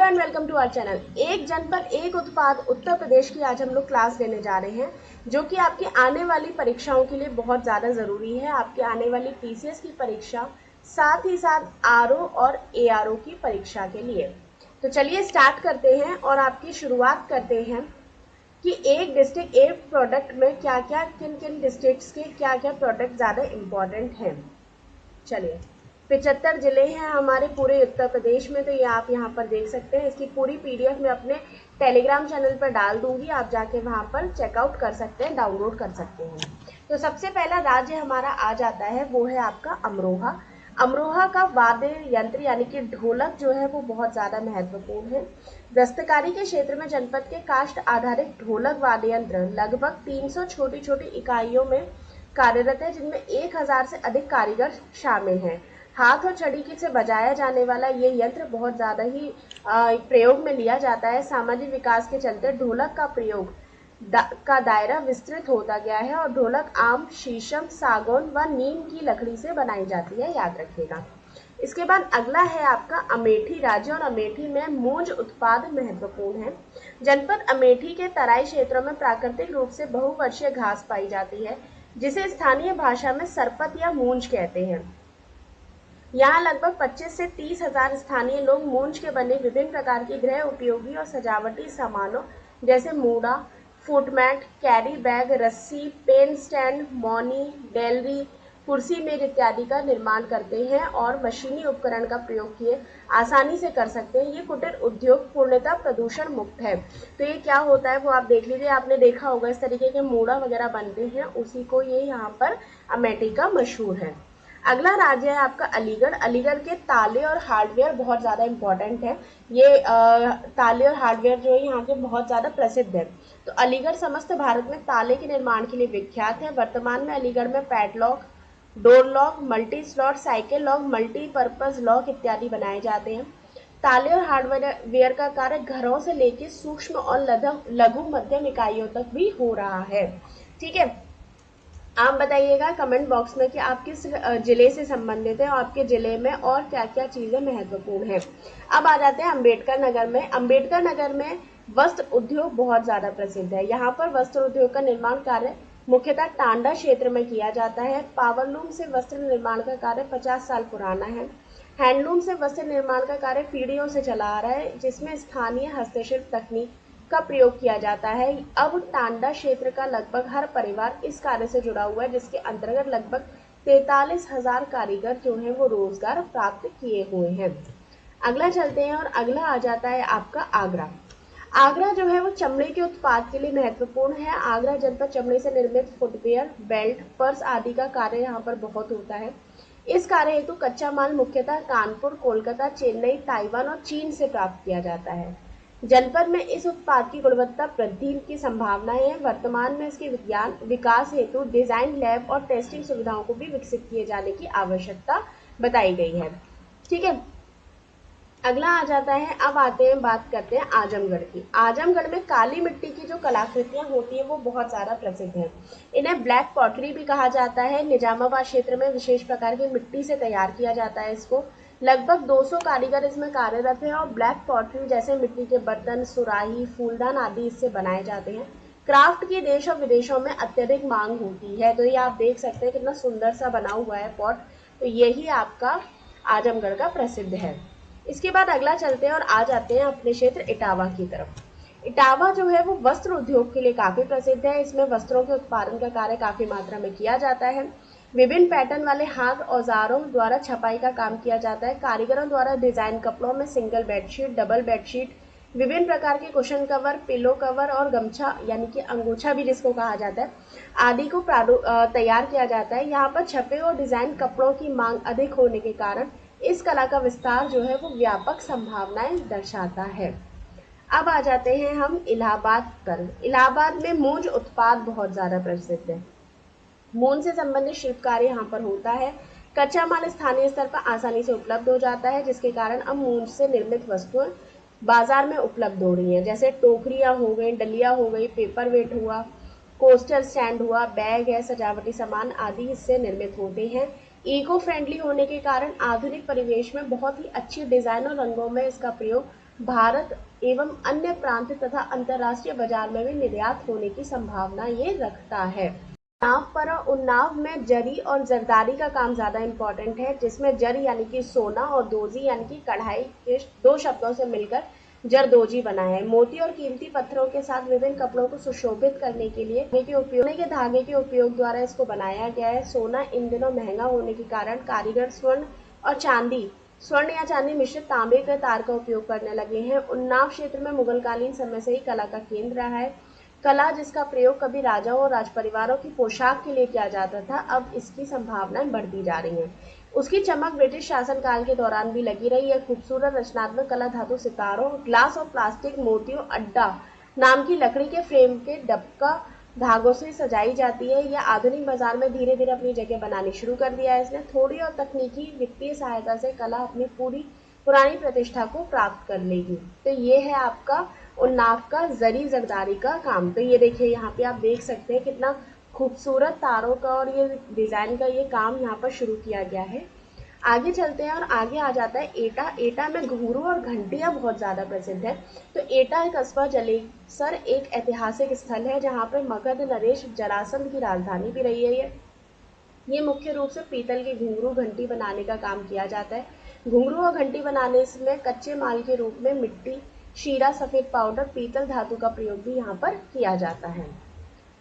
And welcome to our channel. एक जनपद एक उत्पाद उत्तर प्रदेश की आज हम लोग क्लास लेने जा रहे हैं, जो कि आपकी आने वाली परीक्षाओं के लिए बहुत ज़्यादा ज़रूरी है। आपकी आने वाली पीसीएस की परीक्षा, साथ ही साथ आरओ और एआरओ की परीक्षा के लिए। तो चलिए स्टार्ट करते हैं और आपकी शुरुआत करते हैं कि एक डिस्ट्रिक्ट एक प्रोडक्ट में क्या क्या किन किन डिस्ट्रिक्ट्स के क्या क्या प्रोडक्ट ज़्यादा इम्पोर्टेंट हैं। चलिए, 75 जिले हैं हमारे पूरे उत्तर प्रदेश में। तो ये आप यहाँ पर देख सकते हैं। इसकी पूरी पीडीएफ मैं अपने टेलीग्राम चैनल पर डाल दूंगी, आप जाके वहाँ पर चेकआउट कर सकते हैं, डाउनलोड कर सकते हैं। तो सबसे पहला राज्य हमारा आ जाता है, वो है आपका अमरोहा। अमरोहा का वाद्य यंत्र यानी कि ढोलक जो है वो बहुत ज़्यादा महत्वपूर्ण है। दस्तकारी के क्षेत्र में जनपद के काष्ठ आधारित ढोलक वाद्य यंत्र लगभग 300 छोटी छोटी इकाइयों में कार्यरत है, जिनमें 1000 से अधिक कारीगर शामिल हैं। हाथ और छड़ी से बजाया जाने वाला ये यंत्र बहुत ज़्यादा ही प्रयोग में लिया जाता है। सामाजिक विकास के चलते ढोलक का प्रयोग का दायरा विस्तृत होता गया है और ढोलक आम, शीशम, सागौन व नीम की लकड़ी से बनाई जाती है, याद रखिएगा। इसके बाद अगला है आपका अमेठी राज्य, और अमेठी में मूंज उत्पाद महत्वपूर्ण है। जनपद अमेठी के तराई क्षेत्रों में प्राकृतिक रूप से बहुवर्षीय घास पाई जाती है, जिसे स्थानीय भाषा में सरपत या मूंज कहते हैं। यहाँ लगभग 25 से 30 हजार स्थानीय लोग मूंज के बने विभिन्न प्रकार के गृह उपयोगी और सजावटी सामानों जैसे मूड़ा, फुटमैट, कैरी बैग, रस्सी, पेन स्टैंड, मौनी, गैलरी, कुर्सी मेज इत्यादि का निर्माण करते हैं और मशीनी उपकरण का प्रयोग किए आसानी से कर सकते हैं। ये कुटीर उद्योग पूर्णतः प्रदूषण मुक्त है। तो ये क्या होता है वो आप देख लीजिए, आपने देखा होगा इस तरीके के मूड़ा वगैरह बनते हैं, उसी को ये यहाँ पर अमेठी का मशहूर है। अगला राज्य है आपका अलीगढ़। अलीगढ़ के ताले और हार्डवेयर बहुत ज़्यादा इम्पोर्टेंट है। ये ताले और हार्डवेयर जो है यहाँ के बहुत ज़्यादा प्रसिद्ध है। तो अलीगढ़ समस्त भारत में ताले के निर्माण के लिए विख्यात है। वर्तमान में अलीगढ़ में padlock, door lock, multi slot, cycle lock, multipurpose lock इत्यादि बनाए जाते हैं। ताले और हार्डवेयर का कार्य घरों से लेकर सूक्ष्म और लघु मध्यम इकाइयों तक भी हो रहा है। ठीक है, आप बताइएगा कमेंट बॉक्स में कि आप किस जिले से संबंधित हैं और आपके जिले में और क्या क्या चीज़ें महत्वपूर्ण हैं। अब आ जाते हैं अम्बेडकर नगर में। अम्बेडकर नगर में वस्त्र उद्योग बहुत ज़्यादा प्रसिद्ध है। यहाँ पर वस्त्र उद्योग का निर्माण कार्य मुख्यतः टांडा क्षेत्र में किया जाता है। पावरलूम से वस्त्र निर्माण का कार्य 50 साल पुराना है। हैंडलूम से वस्त्र निर्माण का कार्य पीढ़ियों से चला आ रहा है, जिसमें स्थानीय हस्तशिल्प तकनीक का प्रयोग किया जाता है। अब टांडा क्षेत्र का लगभग हर परिवार इस कार्य से जुड़ा हुआ है, जिसके अंतर्गत लगभग 43,000 कारीगर जो हैं वो रोजगार प्राप्त किए हुए हैं। अगला चलते हैं और अगला आ जाता है आपका आगरा। आगरा जो है वो चमड़े के उत्पाद के लिए महत्वपूर्ण है। आगरा जनपद चमड़े से निर्मित फुटवेयर, बेल्ट, पर्स आदि का कार्य यहाँ पर बहुत होता है। इस कार्य हेतु कच्चा माल मुख्यतः कानपुर, कोलकाता, चेन्नई, ताइवान और चीन से प्राप्त किया जाता है। जनपद में इस उत्पाद की गुणवत्ता वृद्धि की संभावनाएं हैं। वर्तमान में इसके विज्ञान विकास हेतु डिजाइन लैब और टेस्टिंग सुविधाओं को भी विकसित किए जाने की आवश्यकता बताई गई है। ठीक है, अगला आ जाता है, अब आते हैं बात करते हैं आजमगढ़ की। आजमगढ़ में काली मिट्टी की जो कलाकृतियां होती है वो बहुत ज़्यादा प्रसिद्ध है। इन्हें ब्लैक पॉटरी भी कहा जाता है। निजामाबाद क्षेत्र में विशेष प्रकार की मिट्टी से तैयार किया जाता है इसको। लगभग 200 कारीगर इसमें कार्यरत हैं और ब्लैक पॉटरी जैसे मिट्टी के बर्तन, सुराही, फूलदान आदि इससे बनाए जाते हैं। क्राफ्ट की देश और विदेशों में अत्यधिक मांग होती है। तो ये आप देख सकते हैं कितना सुंदर सा बना हुआ है पॉट। तो यही आपका आजमगढ़ का प्रसिद्ध है। इसके बाद अगला चलते हैं और आ जाते हैं अपने क्षेत्र इटावा की तरफ। इटावा जो है वो वस्त्र उद्योग के लिए काफी प्रसिद्ध है। इसमें वस्त्रों के उत्पादन का कार्य काफी मात्रा में किया जाता है। विभिन्न पैटर्न वाले हाथ औजारों द्वारा छपाई का काम किया जाता है। कारीगरों द्वारा डिजाइन कपड़ों में सिंगल बेडशीट, डबल बेडशीट, विभिन्न प्रकार के कुशन कवर, पिलो कवर और गमछा यानी कि अंगोछा भी जिसको कहा जाता है, आदि को तैयार किया जाता है। यहाँ पर छपे और डिजाइन कपड़ों की मांग अधिक होने के कारण इस कला का विस्तार जो है वो व्यापक संभावनाएं दर्शाता है। अब आ जाते हैं हम इलाहाबाद पर। इलाहाबाद में मूंज उत्पाद बहुत ज्यादा प्रसिद्ध है। मूंज से संबंधित शिल्प कार्य यहाँ पर होता है। कच्चा माल स्थानीय स्तर पर आसानी से उपलब्ध हो जाता है, जिसके कारण अब मूंज से निर्मित वस्तुएं बाजार में उपलब्ध हो रही हैं, जैसे टोकरियां हो गई, डलिया हो गई, पेपर वेट हुआ, कोस्टर स्टैंड हुआ, बैग है, सजावटी सामान आदि इससे निर्मित होते हैं। इको फ्रेंडली होने के कारण आधुनिक परिवेश में बहुत ही अच्छी डिजाइन और रंगों में इसका प्रयोग भारत एवं अन्य प्रांत तथा अंतर्राष्ट्रीय बाजार में भी निर्यात होने की संभावना ये रखता है। उन्नाव में जरी और जरदारी का काम ज्यादा इम्पोर्टेंट है, जिसमें जर यानी कि सोना और दोजी यानी कि कढ़ाई के दो शब्दों से मिलकर जरदोजी बना है। मोती और कीमती पत्थरों के साथ विभिन्न कपड़ों को सुशोभित करने के लिए धागे के उपयोग द्वारा इसको बनाया गया है। सोना इन दिनों महंगा होने के कारण कारीगर स्वर्ण या चांदी मिश्रित तांबे के तार का उपयोग करने लगे हैं। उन्नाव क्षेत्र में मुगलकालीन समय से ही कला का केंद्र रहा है। कला जिसका प्रयोग कभी राजाओं और राजपरिवारों की पोशाक के लिए किया जाता था, अब इसकी संभावनाएं बढ़ती जा रही हैं। उसकी चमक ब्रिटिश शासनकाल के दौरान भी लगी रही है। खूबसूरत रचनात्मक कला धातु सितारों, ग्लास और प्लास्टिक मोतियों अड्डा नाम की लकड़ी के फ्रेम के डबका धागों से सजाई जाती है। यह आधुनिक बाजार में धीरे धीरे अपनी जगह बनानी शुरू कर दिया है इसने। थोड़ी और तकनीकी वित्तीय सहायता से कला अपनी पुरानी प्रतिष्ठा को प्राप्त कर लेगी। तो ये है आपका उन्नाव का जरी जरदारी का काम। तो ये देखिए, यहाँ पे आप देख सकते हैं कितना खूबसूरत तारों का और ये डिजाइन का ये काम यहाँ पर शुरू किया गया है। आगे चलते हैं और आगे आ जाता है एटा। एटा में घुंघरू और घंटियां बहुत ज्यादा प्रसिद्ध है। तो एटा एक कस्बा जलेसर एक ऐतिहासिक स्थल है जहाँ पर मगध नरेश जरासंध की राजधानी भी रही है। ये मुख्य रूप से पीतल की घुंघरू घंटी बनाने का काम किया जाता है। घुंघरू और घंटी बनाने में कच्चे माल के रूप में मिट्टी, शीरा, सफेद पाउडर, पीतल धातु का प्रयोग भी यहाँ पर किया जाता है।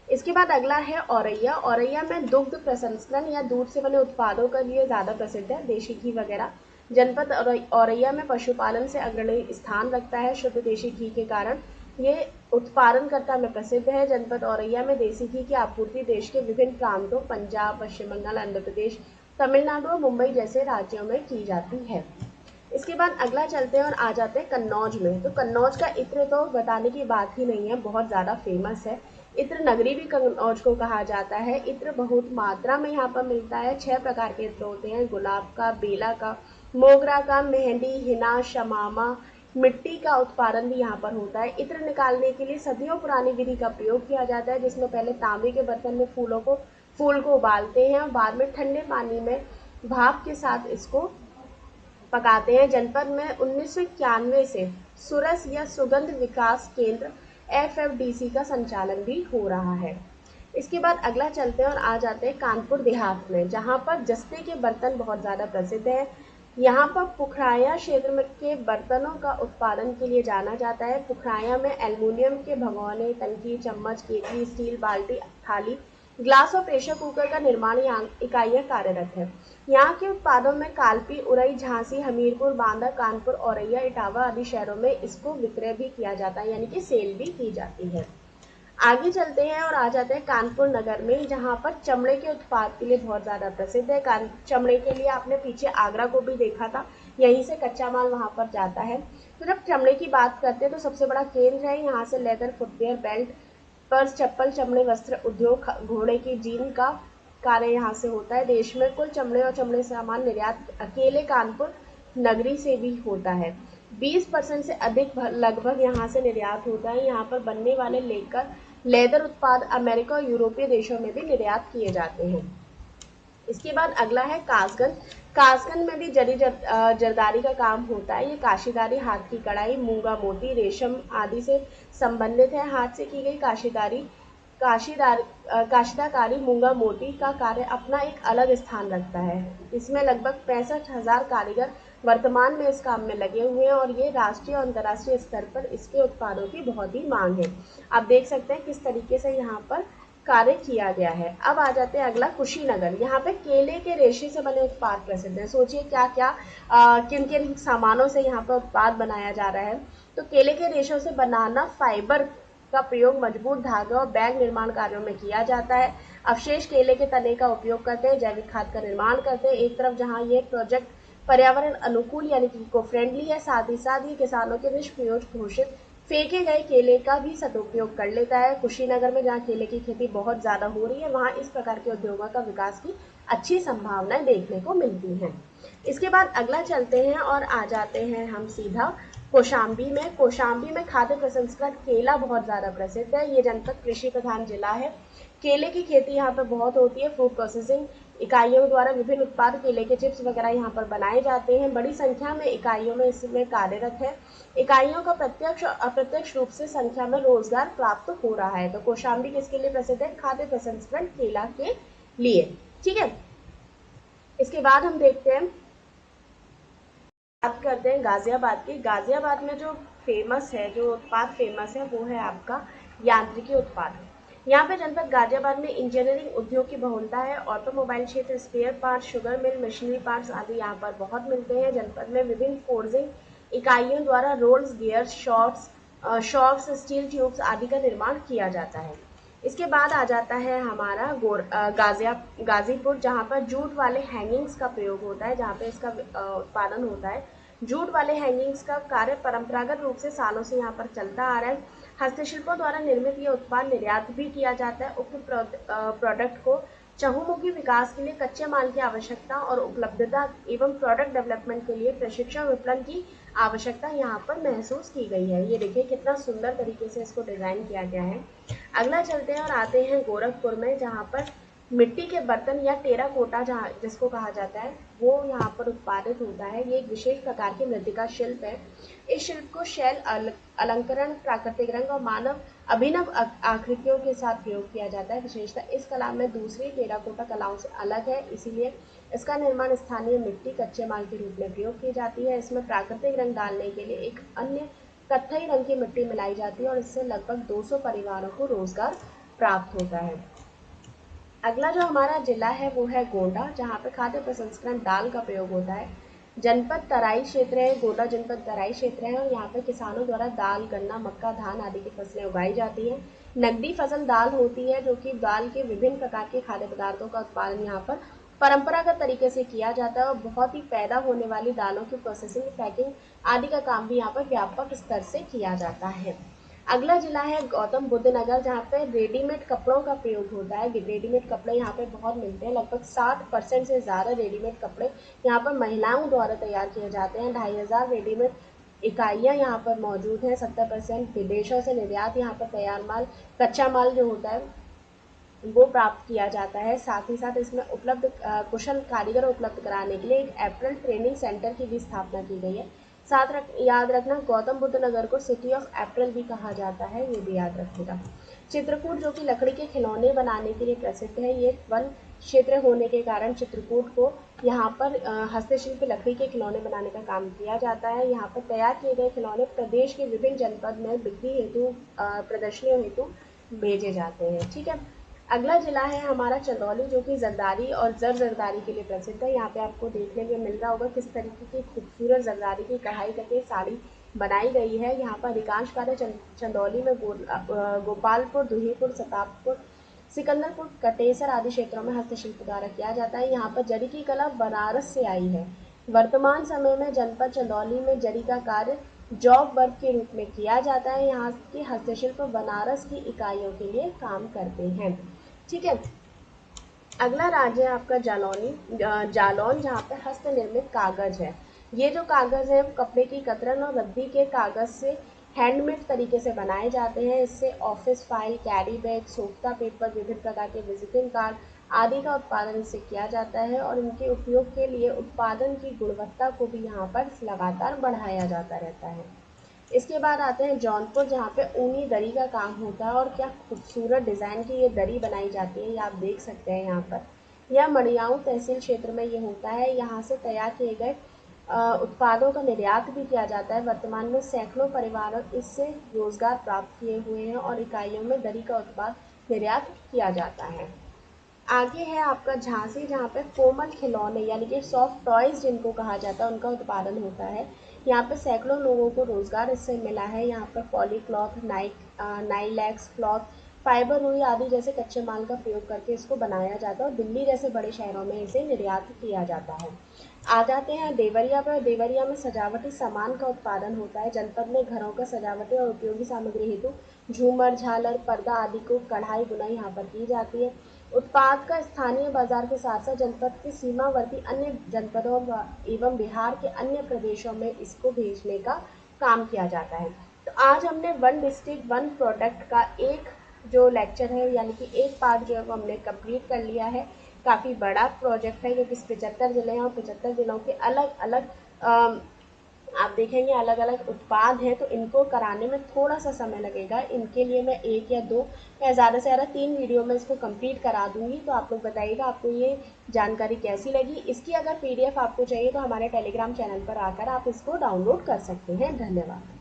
इसके बाद अगला है औरैया। औरैया में दुग्ध प्रसंस्करण या दूध से बने उत्पादों के लिए ज्यादा प्रसिद्ध है, देशी घी वगैरह। जनपद औरैया में पशुपालन से अग्रणी स्थान रखता है। शुद्ध देशी घी के कारण ये उत्पादनकर्ता में प्रसिद्ध है। जनपद औरैया में देसी घी की आपूर्ति देश के विभिन्न प्रांतों पंजाब, पश्चिम बंगाल, आंध्र प्रदेश, तमिलनाडु और मुंबई जैसे राज्यों में की जाती है। इसके बाद अगला चलते हैं और आ जाते हैं कन्नौज में। तो कन्नौज का इत्र तो बताने की बात ही नहीं है, बहुत ज़्यादा फेमस है। इत्र नगरी भी कन्नौज को कहा जाता है। इत्र बहुत मात्रा में यहाँ पर मिलता है। 6 प्रकार के इत्र होते हैं, गुलाब का, बेला का, मोगरा का, मेहंदी, हिना, शमामा, मिट्टी का उत्पादन भी यहाँ पर होता है। इत्र निकालने के लिए सदियों पुरानी विधि का प्रयोग किया जाता है, जिसमें पहले तांबे के बर्तन में फूल को उबालते हैं और बाद में ठंडे पानी में भाप के साथ इसको पकाते हैं। जनपद में 1991 से सुरस या सुगंध विकास केंद्र FFDC का संचालन भी हो रहा है। इसके बाद अगला चलते हैं और आ जाते हैं कानपुर देहात में, जहाँ पर जस्ते के बर्तन बहुत ज़्यादा प्रसिद्ध है। यहाँ पर पुखराया क्षेत्र के बर्तनों का उत्पादन के लिए जाना जाता है। पुखराया में एल्युमिनियम के भगोने, टंकी, चम्मच, केतली, स्टील बाल्टी, थाली, ग्लास और प्रेशर कुकर का निर्माण इकाइयाँ कार्यरत है। यहाँ के उत्पादों में कालपी, उरई, झांसी, हमीरपुर, बांदा, कानपुर, औरैया, इटावा आदि शहरों में इसको विक्रय भी किया जाता है, यानी कि सेल भी की जाती है। आगे चलते हैं और आ जाते हैं कानपुर नगर में, जहाँ पर चमड़े के उत्पाद के लिए बहुत ज़्यादा प्रसिद्ध है। चमड़े के लिए आपने पीछे आगरा को भी देखा था, यहीं से कच्चा माल वहाँ पर जाता है। तो जब चमड़े की बात करते हैं तो सबसे बड़ा केंद्र है यहाँ से लेदर, फुटवेयर, बेल्ट, पर्स, चप्पल, चमड़े वस्त्र उद्योग, घोड़े की जीन का कार्य यहाँ से होता है। देश में कुल चमड़े और चमड़े सामान निर्यात अकेले कानपुर नगरी से भी होता है। 20% से अधिक लगभग यहाँ से निर्यात होता है। यहाँ पर बनने वाले लेदर उत्पाद अमेरिका और यूरोपीय देशों में भी निर्यात किए जाते हैं। इसके बाद अगला है कासगंज। कासगंज में भी जरदारी का काम होता है। ये काशीदारी, हाथ की कढ़ाई, मूंगा मोती, रेशम आदि से संबंधित है। हाथ से की गई काशीदाकारी, मूंगा मोती का कार्य अपना एक अलग स्थान रखता है। इसमें लगभग 65,000 कारीगर वर्तमान में इस काम में लगे हुए हैं और ये राष्ट्रीय और अंतर्राष्ट्रीय स्तर पर इसके उत्पादों की बहुत ही मांग है। आप देख सकते हैं किस तरीके से यहाँ पर कार्य किया गया है। अब आ जाते हैं अगला कुशीनगर। यहाँ पे केले के रेशे से बने उत्पाद प्रसिद्ध हैं। सोचिए क्या क्या किन किन सामानों से यहाँ पर उत्पाद बनाया जा रहा है। तो केले के रेशों से बनाना फाइबर का प्रयोग मजबूत धागा और बैग निर्माण कार्यों में किया जाता है। अवशेष केले के तने का उपयोग करते हैं, जैविक खाद का निर्माण करते हैं। एक तरफ जहाँ ये प्रोजेक्ट पर्यावरण अनुकूल यानी कि इको फ्रेंडली है, साथ ही साथ ये किसानों के निष्प्रयोजन घोषित फेंके गए केले का भी सदुपयोग कर लेता है। कुशीनगर में जहाँ केले की खेती बहुत ज़्यादा हो रही है, वहाँ इस प्रकार के उद्योगों का विकास की अच्छी संभावनाएं देखने को मिलती हैं। इसके बाद अगला चलते हैं और आ जाते हैं हम सीधा कौशाम्बी में। कौशाम्बी में खाद्य प्रसंस्करण केला बहुत ज़्यादा प्रसिद्ध है। ये जनपद कृषि प्रधान जिला है। केले की खेती यहाँ पे बहुत होती है। फूड प्रोसेसिंग इकाइयों द्वारा विभिन्न उत्पाद केले के चिप्स वगैरह यहाँ पर बनाए जाते हैं। बड़ी संख्या में इकाइयों में इसमें कार्यरत है। इकाइयों का प्रत्यक्ष और अप्रत्यक्ष रूप से संख्या में रोजगार प्राप्त हो रहा है। तो कौशाम्बी किसके लिए प्रसिद्ध है? खाद्य प्रसंस्करण केला के लिए। ठीक है, इसके बाद हम देखते हैं, बात करते हैं गाजियाबाद की। गाजियाबाद में जो फेमस है, जो उत्पाद फेमस है, वो है आपका यांत्रिकी उत्पाद। यहाँ पे जनपद गाजियाबाद में इंजीनियरिंग उद्योग की बहुलता है। ऑटोमोबाइल क्षेत्र, spare parts, sugar mill, machinery parts आदि यहाँ पर बहुत मिलते हैं। जनपद में विभिन्न फोर्जिंग इकाइयों द्वारा rolls, gears, shops, steel tubes आदि का निर्माण किया जाता है। इसके बाद आ जाता है हमारा गाजीपुर, जहाँ पर जूट वाले हैंगिंग्स का प्रयोग होता है, जहाँ पे इसका उत्पादन होता है। जूट वाले हैंगिंग्स का कार्य परंपरागत रूप से सालों से यहाँ पर चलता आ रहा है। हस्तशिल्पों द्वारा निर्मित ये उत्पाद निर्यात भी किया जाता है। उक्त प्रोडक्ट को चहुमुखी विकास के लिए कच्चे माल की आवश्यकता और उपलब्धता एवं प्रोडक्ट डेवलपमेंट के लिए प्रशिक्षण विपणन की आवश्यकता यहाँ पर महसूस की गई है। ये देखिए कितना सुंदर तरीके से इसको डिजाइन किया गया है। अगला चलते हैं और आते हैं गोरखपुर में, जहाँ पर मिट्टी के बर्तन या टेराकोटा जहाँ जिसको कहा जाता है, वो यहाँ पर उत्पादित होता है। ये एक विशेष प्रकार की मृतिका शिल्प है। इस शिल्प को शैल अलंकरण, प्राकृतिक रंग और मानव अभिनव आकृतियों के साथ प्रयोग किया जाता है। विशेषता इस कला में दूसरी टेराकोटा कलाओं से अलग है, इसीलिए इसका निर्माण स्थानीय मिट्टी, कच्चे माल के रूप में प्रयोग की जाती है। इसमें प्राकृतिक रंग डालने के लिए एक अन्य कत्थई रंग की मिट्टी मिलाई जाती है और इससे लगभग 200 परिवारों को रोजगार प्राप्त होता है। अगला जो हमारा जिला है वो है गोंडा, जहाँ पे खाद्य प्रसंस्करण दाल का प्रयोग होता है। जनपद तराई क्षेत्र है, गोंडा जनपद तराई क्षेत्र है और यहाँ पे किसानों द्वारा दाल, गन्ना, मक्का, धान आदि की फसलें उगाई जाती हैं। नकदी फसल दाल होती है, जो कि दाल के विभिन्न प्रकार के खाद्य पदार्थों का उत्पादन यहाँ पर परंपरागत तरीके से किया जाता है और बहुत ही पैदा होने वाली दालों की प्रोसेसिंग, पैकिंग आदि का काम भी यहाँ पर व्यापक स्तर से किया जाता है। अगला जिला है गौतम बुद्ध नगर, जहाँ पे रेडीमेड कपड़ों का प्रयोग होता है। रेडीमेड कपड़े यहाँ पे बहुत मिलते हैं। लगभग 60% से ज़्यादा रेडीमेड कपड़े यहाँ पर महिलाओं द्वारा तैयार किए जाते हैं। 2500 रेडीमेड इकाइयाँ यहाँ पर मौजूद हैं। 70% विदेशों से निर्यात यहाँ पर तैयार माल, कच्चा माल जो होता है वो प्राप्त किया जाता है। साथ ही साथ इसमें उपलब्ध कुशल कारीगर उपलब्ध कराने के लिए एक अप्रैल ट्रेनिंग सेंटर की भी स्थापना की गई है। याद रखना, गौतम बुद्ध नगर को सिटी ऑफ अप्रैल भी कहा जाता है, ये भी याद रखिएगा। चित्रकूट, जो कि लकड़ी के खिलौने बनाने के लिए प्रसिद्ध है, ये वन क्षेत्र होने के कारण चित्रकूट को यहाँ पर हस्तशिल्प लकड़ी के खिलौने बनाने का काम किया जाता है। यहाँ पर तैयार किए गए खिलौने प्रदेश के विभिन्न जनपद में बिक्री हेतु, प्रदर्शनियों हेतु भेजे जाते हैं। ठीक है, अगला जिला है हमारा चंदौली, जो कि जरदारी और जरदारी के लिए प्रसिद्ध है। यहाँ पे आपको देखने में मिल रहा होगा किस तरीके की खूबसूरत जरदारी की कढ़ाई करके साड़ी बनाई गई है। यहाँ पर अधिकांश कार्य चंदौली में गोपालपुर, दुहीपुर, सताबपुर, सिकंदरपुर, कटेसर आदि क्षेत्रों में हस्तशिल्प द्वारा किया जाता है। यहाँ पर जरी की कला बनारस से आई है। वर्तमान समय में जनपद चंदौली में जरी का कार्य जॉब वर्क के रूप में किया जाता है। यहाँ की हस्तशिल्प बनारस की इकाइयों के लिए काम करते हैं। ठीक है, अगला राज्य है आपका जालौन, जहाँ पे हस्त निर्मित कागज है। ये जो कागज है कपड़े की कतरन और रद्दी के कागज से हैंडमेड तरीके से बनाए जाते हैं। इससे ऑफिस फाइल, कैरी बैग, सोख्ता पेपर, विभिन्न प्रकार के विजिटिंग कार्ड आदि का उत्पादन इससे किया जाता है और इनके उपयोग के लिए उत्पादन की गुणवत्ता को भी यहाँ पर लगातार बढ़ाया जाता रहता है। इसके बाद आते हैं जौनपुर, जहाँ पे ऊनी दरी का काम होता है और क्या खूबसूरत डिज़ाइन की ये दरी बनाई जाती है, ये आप देख सकते हैं यहाँ पर। यह मड़ियाऊँ तहसील क्षेत्र में ये होता है। यहाँ से तैयार किए गए उत्पादों का निर्यात भी किया जाता है। वर्तमान में सैकड़ों परिवारों इससे रोजगार प्राप्त किए हुए हैं और इकाइयों में दरी का उत्पाद निर्यात किया जाता है। आगे है आपका झांसी, जहाँ पे कोमल खिलौने यानी कि सॉफ्ट टॉयज जिनको कहा जाता है उनका उत्पादन होता है। यहाँ पे सैकड़ों लोगों को रोजगार इससे मिला है। यहाँ पर पॉली क्लॉथ, नाइलैक्स क्लॉथ, फाइबर रुई आदि जैसे कच्चे माल का प्रयोग करके इसको बनाया जाता है और दिल्ली जैसे बड़े शहरों में इसे निर्यात किया जाता है। आ जाते हैं देवरिया पर। देवरिया में सजावटी सामान का उत्पादन होता है। जनपद में घरों का सजावटी और उपयोगी सामग्री हेतु झूमर, झालर, पर्दा आदि को कढ़ाई बुनाई यहाँ पर की जाती है। उत्पाद का स्थानीय बाजार के साथ साथ जनपद के सीमावर्ती अन्य जनपदों एवं बिहार के अन्य प्रदेशों में इसको भेजने का काम किया जाता है। तो आज हमने वन डिस्ट्रिक्ट वन प्रोडक्ट का एक जो लेक्चर है यानी कि एक पार्ट जो है वो हमने कंप्लीट कर लिया है। काफ़ी बड़ा प्रोजेक्ट है, क्योंकि 75 ज़िले हैं और 75 ज़िलों के अलग अलग आप देखेंगे अलग अलग उत्पाद हैं, तो इनको कराने में थोड़ा सा समय लगेगा। इनके लिए मैं 1 या 2 या ज़्यादा से ज़्यादा 3 वीडियो में इसको कंप्लीट करा दूंगी। तो आप लोग बताइएगा आपको ये जानकारी कैसी लगी। इसकी अगर PDF आपको चाहिए तो हमारे टेलीग्राम चैनल पर आकर आप इसको डाउनलोड कर सकते हैं। धन्यवाद।